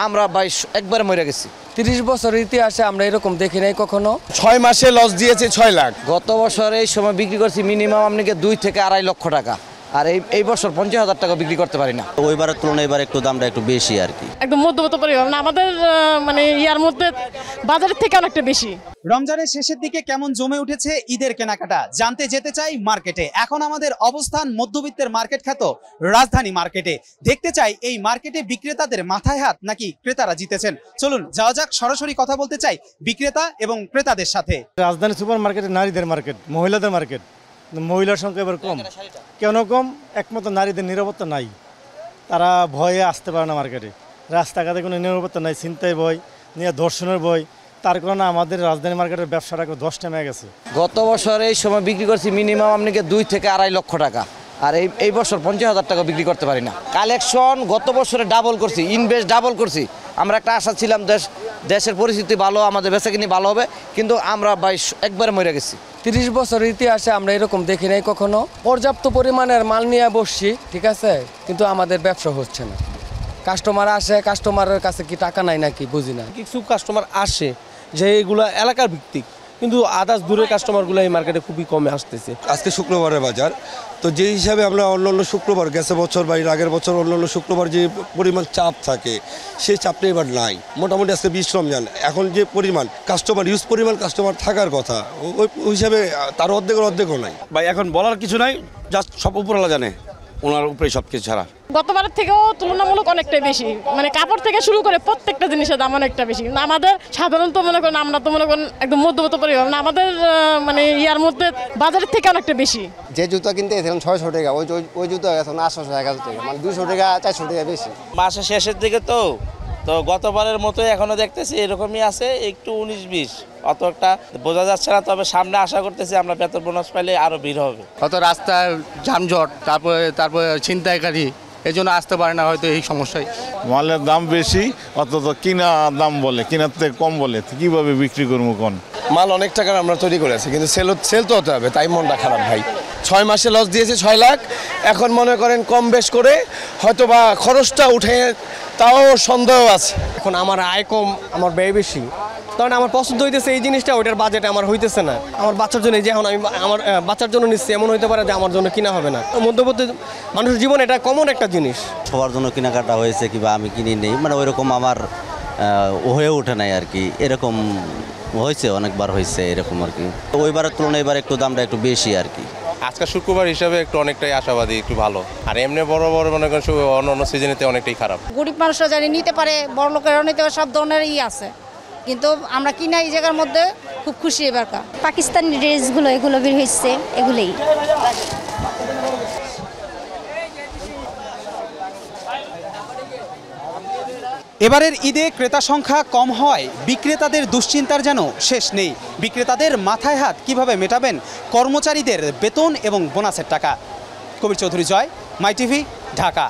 আমরা 22 একবারে মরে গেছি। 30 বছরের ইতিহাসে আমরা এরকম দেখি নাই কখনো। 6 মাসে লস দিয়েছে 6 লাখ। গত বছর এই সময় বিক্রি করছি মিনিমাম আপনাকে 2 থেকে 2.5 লক্ষ টাকা, আর এই বছর 50,000 টাকা বিক্রি করতে পারি না। ওইবারের তুলনায় এবার একটু দামটা একটু বেশি আর কি। একদম মধ্যবিত্ত পরিবার, আমাদের মানে ইয়ার মধ্যে বাজারের থেকে অনেকটা বেশি। রমজানের শেষের দিকে কেমন জমে উঠেছে ঈদের কেনাকাটা জানতে যেতে চাই মার্কেটে। এখন আমাদের অবস্থান মধ্যবিত্তের মার্কেট খ্যাত রাজধানী মার্কেটে। দেখতে চাই এই মার্কেটে বিক্রেতাদের মাথায় হাত নাকি ক্রেতারা জিতেছেন। চলুন যাওয়া যাক, সরাসরি কথা বলতে চাই বিক্রেতা এবং ক্রেতাদের সাথে। রাজধানী সুপার মার্কেটে নারীদের মার্কেট, মহিলাদের মার্কেট। মহিলার সংখ্যা এবার কম। কেন কম? একমাত্র নারীদের নিরাপত্তা নাই, তারা ভয়ে আসতে পারে না মার্কেটে। রাস্তাঘাটে কোনো নিরাপত্তা নাই, ছিনতাই ভয়, নিয়ে ধর্ষণের ভয়। তার কারণে আমাদের রাজধানী মার্কেটের ব্যবসাটা ধস নেমে গেছে। গত বছর এই সময় বিক্রি করছি মিনিমাম আপনাকে 2 থেকে 2.5 লক্ষ টাকা, আর এই বছর 50,000 টাকা বিক্রি করতে পারি না। কালেকশন গত বছরে ডাবল করছি, ইনভেস্ট ডাবল করছি। আমরা একটা আশা ছিলাম দেশের পরিস্থিতি ভালো, আমাদের বেচাকিনি ভালো হবে, কিন্তু আমরা 22 একবারে মরে গেছি। 30 বছরের ইতিহাসে আমরা এরকম দেখি নাই কখনো। পর্যাপ্ত পরিমাণের মাল নিয়ে বসছি, ঠিক আছে, কিন্তু আমাদের ব্যবসা হচ্ছে না। কাস্টমার আসে, কাস্টমারের কাছে কি টাকা নাই নাকি বুঝি না। কিছু কাস্টমার আসে যে এগুলো এলাকার ভিত্তিক, কিন্তু আদার্স দূরের কাস্টমারগুলো এই মার্কেটে খুবই কমে আসতেছে। আজকে শুক্রবারের বাজার, তো যে হিসাবে আমরা অন্য শুক্রবার গেছে বছর বা এর আগের বছর অন্য শুক্রবার যে পরিমাণ চাপ থাকে, সেই চাপটা এবার নাই। মোটামুটি আজকে 20 রমজান, এখন যে পরিমাণ কাস্টমার কাস্টমার থাকার কথা, ওই হিসাবে তার অর্ধেকও নাই। ভাই এখন বলার কিছু নাই, জাস্ট সব উপরওয়ালা জানে, ওনার উপরে সব কিছু ছাড়া। গতবারের থেকেও তুলনামূলক অনেকটাই বেশি, মানে কাপড় থেকে শুরু করে প্রত্যেকটা জিনিসের দাম অনেকটা বেশি। আমাদের সাধারণত মনে করেন, আমরা তো মনে করেন একদম মধ্যবিত্ত পরিবার, আমাদের মানে ইয়ার মধ্যে বাজারের থেকে অনেকটা বেশি। যে জুতো কিনতে গেছিলাম 600 টাকা, ওই জুতো এখন 800 1000 টাকা, মানে 200 টাকা 400 টাকা বেশি। মাসের শেষের দিকে তো গতবারের মতোই এখনো দেখতেছি এরকমই আছে, একটু 19-20 অত একটা বোঝা যাচ্ছে না। তবে সামনে আশা করতেছি আমরা বেতন বোনাস পাইলে আরো ভিড় হবে। হয়তো রাস্তায় যানজট, তারপরে ছিনতাইকারী, এই জন্য আসতে পারে না হয়তো এই সমস্যায়। মালের দাম বেশি, অথচ কিনা দাম বলে, কিনার থেকে কম বলে, কিভাবে বিক্রি করবো কোন? মাল অনেক টাকার আমরা তৈরি করেছি, কিন্তু সেল তো হতে হবে, তাই মনটা খারাপ ভাই। 6 মাসে লস দিয়েছে 6 লাখ। এখন মনে করেন কম বেশ করে হয়তো বা খরচটা উঠে, তাও সন্দেহ আছে। এখন আমার আয় কম, আমার ব্যয় বেশি, কারণ আমার পছন্দ হইতেছে এই জিনিসটা, ওইটার বাজেট আমার হইতেছে না। আমার বাচ্চার জন্য, যে এখন আমি আমার বাচ্চার জন্য নিচ্ছি, এমন হইতে পারে যে আমার জন্য কিনা হবে না। মধ্যবর্তী মানুষের জীবনে এটা কমন একটা জিনিস। সবার জন্য কেনাকাটা হয়েছে কিংবা আমি কিনি নেই, মানে ওইরকম আমার হয়ে ওঠে নাই আর কি। এরকম হয়েছে, অনেকবার হয়েছে এরকম আর কি। ওইবারের তুলনায় এবার একটু দামটা একটু বেশি আর কি। আজকে শুক্রবার হিসাবে একটু অনেকটাই আশাবাদী, একটু ভালো। আর এমনি বড় মনে করেন অন্য সিজনেতে অনেকটাই খারাপ। গরিব মানুষরা জানি নিতে পারে, বড় লোকেরাও নিতে পারে, সব ধরনের আছে, কিন্তু আমরা কিনা এই জায়গার মধ্যে খুব খুশি। এবারকার পাকিস্তানি ড্রেসগুলো এগুলো বের হয়েছে, এগুলোই। এবারের ঈদে ক্রেতা সংখ্যা কম হয়, বিক্রেতাদের দুশ্চিন্তার যেন শেষ নেই। বিক্রেতাদের মাথায় হাত কিভাবে মেটাবেন কর্মচারীদের বেতন এবং বোনাসের টাকা। কবির চৌধুরী জয়, মাই টিভি, ঢাকা।